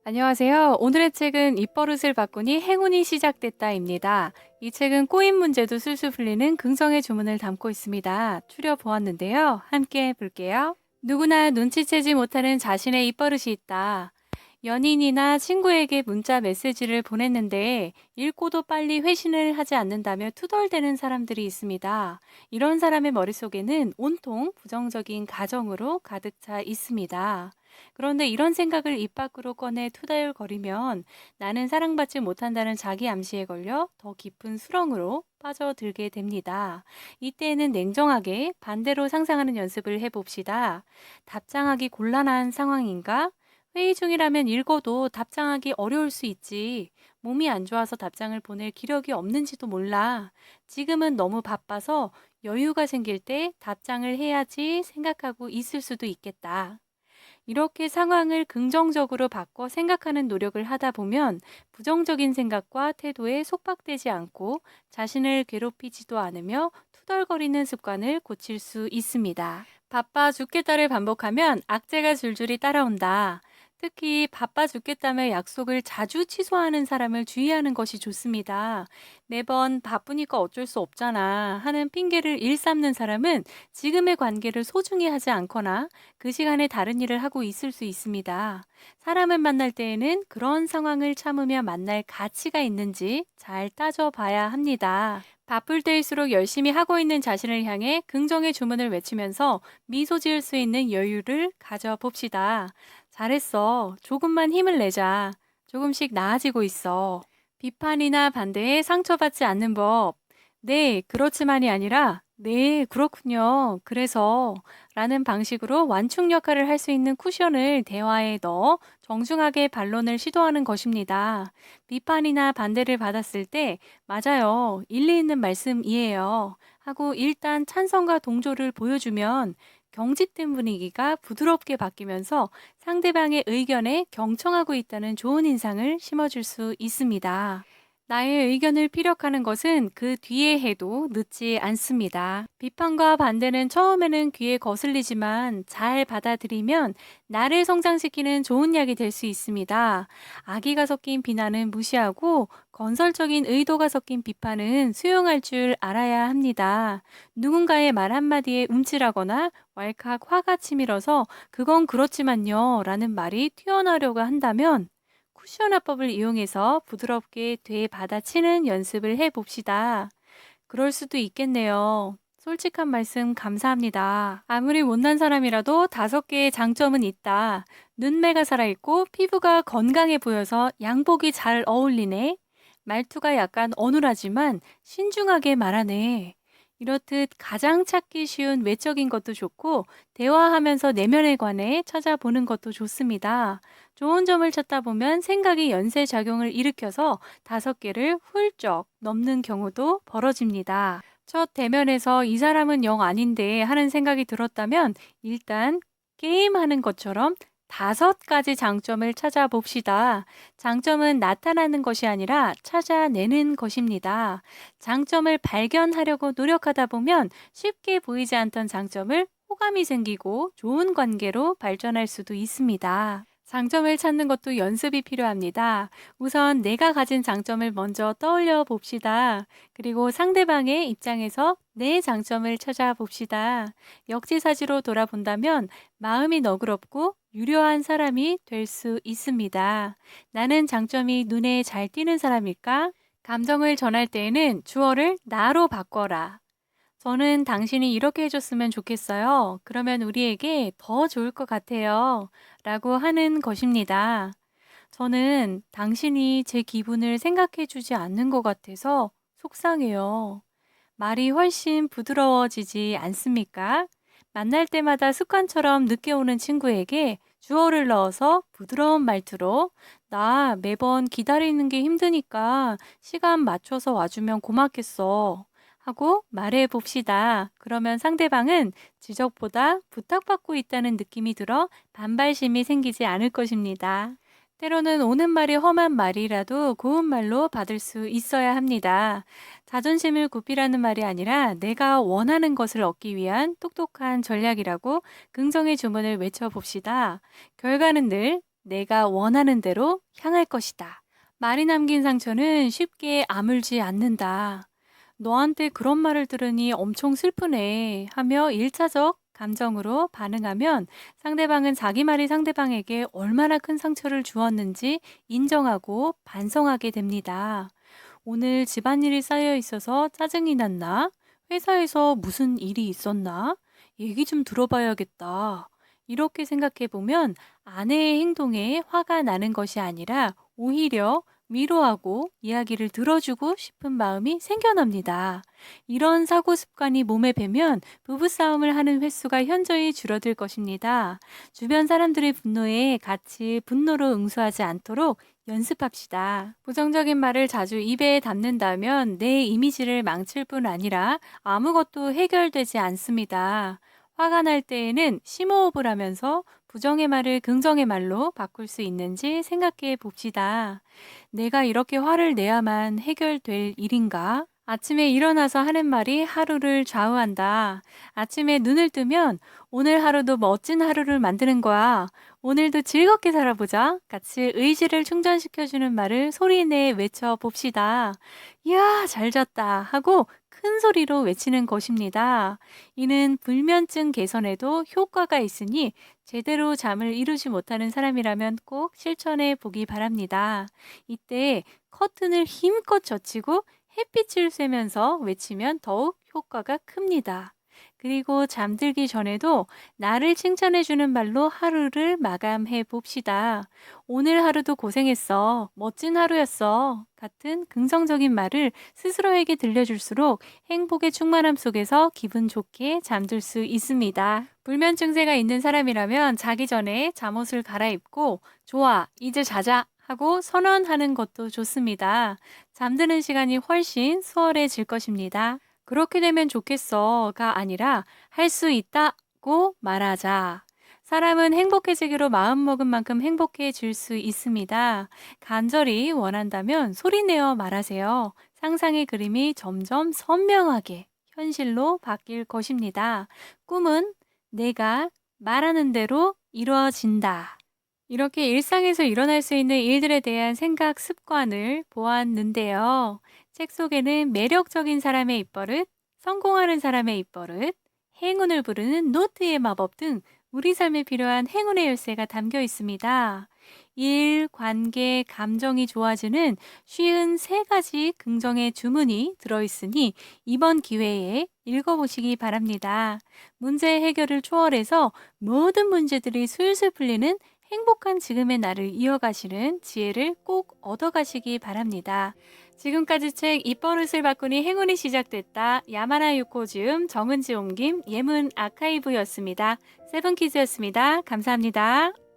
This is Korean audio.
안녕하세요. 오늘의 책은 입버릇을 바꾸니 행운이 시작됐다입니다. 이 책은 꼬인 문제도 술술 풀리는 긍정의 주문을 담고 있습니다. 추려보았는데요. 함께 볼게요. 누구나 눈치채지 못하는 자신의 입버릇이 있다. 연인이나 친구에게 문자 메시지를 보냈는데 읽고도 빨리 회신을 하지 않는다며 투덜대는 사람들이 있습니다. 이런 사람의 머릿속에는 온통 부정적인 가정으로 가득 차 있습니다. 그런데 이런 생각을 입 밖으로 꺼내 투덜거리면 나는 사랑받지 못한다는 자기 암시에 걸려 더 깊은 수렁으로 빠져들게 됩니다. 이때에는 냉정하게 반대로 상상하는 연습을 해봅시다. 답장하기 곤란한 상황인가? 회의 중이라면 읽어도 답장하기 어려울 수 있지. 몸이 안 좋아서 답장을 보낼 기력이 없는지도 몰라. 지금은 너무 바빠서 여유가 생길 때 답장을 해야지 생각하고 있을 수도 있겠다. 이렇게 상황을 긍정적으로 바꿔 생각하는 노력을 하다 보면 부정적인 생각과 태도에 속박되지 않고 자신을 괴롭히지도 않으며 투덜거리는 습관을 고칠 수 있습니다. 바빠 죽겠다를 반복하면 악재가 줄줄이 따라온다. 특히 바빠 죽겠다며 약속을 자주 취소하는 사람을 주의하는 것이 좋습니다. 매번 바쁘니까 어쩔 수 없잖아 하는 핑계를 일삼는 사람은 지금의 관계를 소중히 하지 않거나 그 시간에 다른 일을 하고 있을 수 있습니다. 사람을 만날 때에는 그런 상황을 참으며 만날 가치가 있는지 잘 따져봐야 합니다. 바쁠 때일수록 열심히 하고 있는 자신을 향해 긍정의 주문을 외치면서 미소 지을 수 있는 여유를 가져봅시다. 잘했어. 조금만 힘을 내자. 조금씩 나아지고 있어. 비판이나 반대에 상처받지 않는 법. 네, 그렇지만이 아니라, 네, 그렇군요. 그래서, 라는 방식으로 완충 역할을 할 수 있는 쿠션을 대화에 넣어 정중하게 반론을 시도하는 것입니다. 비판이나 반대를 받았을 때, 맞아요. 일리 있는 말씀이에요. 하고 일단 찬성과 동조를 보여주면 경직된 분위기가 부드럽게 바뀌면서 상대방의 의견에 경청하고 있다는 좋은 인상을 심어줄 수 있습니다. 나의 의견을 피력하는 것은 그 뒤에 해도 늦지 않습니다. 비판과 반대는 처음에는 귀에 거슬리지만 잘 받아들이면 나를 성장시키는 좋은 약이 될 수 있습니다. 악의가 섞인 비난은 무시하고 건설적인 의도가 섞인 비판은 수용할 줄 알아야 합니다. 누군가의 말 한마디에 움찔하거나 왈칵 화가 치밀어서 그건 그렇지만요 라는 말이 튀어나오려고 한다면 쿠션 화법을 이용해서 부드럽게 되받아치는 연습을 해봅시다. 그럴 수도 있겠네요. 솔직한 말씀 감사합니다. 아무리 못난 사람이라도 5개의 장점은 있다. 눈매가 살아있고 피부가 건강해 보여서 양복이 잘 어울리네. 말투가 약간 어눌하지만 신중하게 말하네. 이렇듯 가장 찾기 쉬운 외적인 것도 좋고 대화하면서 내면에 관해 찾아보는 것도 좋습니다. 좋은 점을 찾다 보면 생각이 연쇄작용을 일으켜서 5개를 훌쩍 넘는 경우도 벌어집니다. 첫 대면에서 이 사람은 영 아닌데 하는 생각이 들었다면 일단 게임하는 것처럼 5가지 장점을 찾아봅시다. 장점은 나타나는 것이 아니라 찾아내는 것입니다. 장점을 발견하려고 노력하다 보면 쉽게 보이지 않던 장점을 호감이 생기고 좋은 관계로 발전할 수도 있습니다. 장점을 찾는 것도 연습이 필요합니다. 우선 내가 가진 장점을 먼저 떠올려 봅시다. 그리고 상대방의 입장에서 내 장점을 찾아봅시다. 역지사지로 돌아본다면 마음이 너그럽고 유려한 사람이 될 수 있습니다. 나는 장점이 눈에 잘 띄는 사람일까? 감정을 전할 때에는 주어를 나로 바꿔라. 저는 당신이 이렇게 해줬으면 좋겠어요. 그러면 우리에게 더 좋을 것 같아요. 라고 하는 것입니다. 저는 당신이 제 기분을 생각해 주지 않는 것 같아서 속상해요. 말이 훨씬 부드러워지지 않습니까? 만날 때마다 습관처럼 늦게 오는 친구에게 주어를 넣어서 부드러운 말투로 나 매번 기다리는 게 힘드니까 시간 맞춰서 와주면 고맙겠어. 하고 말해 봅시다. 그러면 상대방은 지적보다 부탁받고 있다는 느낌이 들어 반발심이 생기지 않을 것입니다. 때로는 오는 말이 험한 말이라도 고운 말로 받을 수 있어야 합니다. 자존심을 굽히라는 말이 아니라 내가 원하는 것을 얻기 위한 똑똑한 전략이라고 긍정의 주문을 외쳐봅시다. 결과는 늘 내가 원하는 대로 향할 것이다. 말이 남긴 상처는 쉽게 아물지 않는다. 너한테 그런 말을 들으니 엄청 슬프네 하며 일차적 감정으로 반응하면 상대방은 자기 말이 상대방에게 얼마나 큰 상처를 주었는지 인정하고 반성하게 됩니다. 오늘 집안일이 쌓여 있어서 짜증이 났나? 회사에서 무슨 일이 있었나? 얘기 좀 들어봐야겠다. 이렇게 생각해 보면 아내의 행동에 화가 나는 것이 아니라 오히려 위로하고 이야기를 들어주고 싶은 마음이 생겨납니다. 이런 사고 습관이 몸에 배면 부부싸움을 하는 횟수가 현저히 줄어들 것입니다. 주변 사람들의 분노에 같이 분노로 응수하지 않도록 연습합시다. 부정적인 말을 자주 입에 담는다면 내 이미지를 망칠 뿐 아니라 아무것도 해결되지 않습니다. 화가 날 때에는 심호흡을 하면서 부정의 말을 긍정의 말로 바꿀 수 있는지 생각해 봅시다. 내가 이렇게 화를 내야만 해결될 일인가? 아침에 일어나서 하는 말이 하루를 좌우한다. 아침에 눈을 뜨면 오늘 하루도 멋진 하루를 만드는 거야. 오늘도 즐겁게 살아보자. 같이 의지를 충전시켜주는 말을 소리내 외쳐봅시다. 이야, 잘 잤다. 하고 큰 소리로 외치는 것입니다. 이는 불면증 개선에도 효과가 있으니 제대로 잠을 이루지 못하는 사람이라면 꼭 실천해 보기 바랍니다. 이때 커튼을 힘껏 젖히고 햇빛을 쐬면서 외치면 더욱 효과가 큽니다. 그리고 잠들기 전에도 나를 칭찬해주는 말로 하루를 마감해 봅시다. 오늘 하루도 고생했어. 멋진 하루였어. 같은 긍정적인 말을 스스로에게 들려줄수록 행복의 충만함 속에서 기분 좋게 잠들 수 있습니다. 불면 증세가 있는 사람이라면 자기 전에 잠옷을 갈아입고 좋아, 이제 자자 하고 선언하는 것도 좋습니다. 잠드는 시간이 훨씬 수월해질 것입니다. 그렇게 되면 좋겠어가 아니라 할 수 있다고 말하자. 사람은 행복해지기로 마음먹은 만큼 행복해질 수 있습니다. 간절히 원한다면 소리내어 말하세요. 상상의 그림이 점점 선명하게 현실로 바뀔 것입니다. 꿈은 내가 말하는 대로 이루어진다. 이렇게 일상에서 일어날 수 있는 일들에 대한 생각 습관을 보았는데요. 책 속에는 매력적인 사람의 입버릇, 성공하는 사람의 입버릇, 행운을 부르는 노트의 마법 등 우리 삶에 필요한 행운의 열쇠가 담겨 있습니다. 일, 관계, 감정이 좋아지는 53가지 긍정의 주문이 들어있으니 이번 기회에 읽어보시기 바랍니다. 문제 해결을 초월해서 모든 문제들이 술술 풀리는 행복한 지금의 날을 이어가시는 지혜를 꼭 얻어가시기 바랍니다. 지금까지 책 입버릇을 바꾸니 행운이 시작됐다. 야마나 유코지움 정은지 옮김 예문 아카이브였습니다. 세븐키즈였습니다. 감사합니다.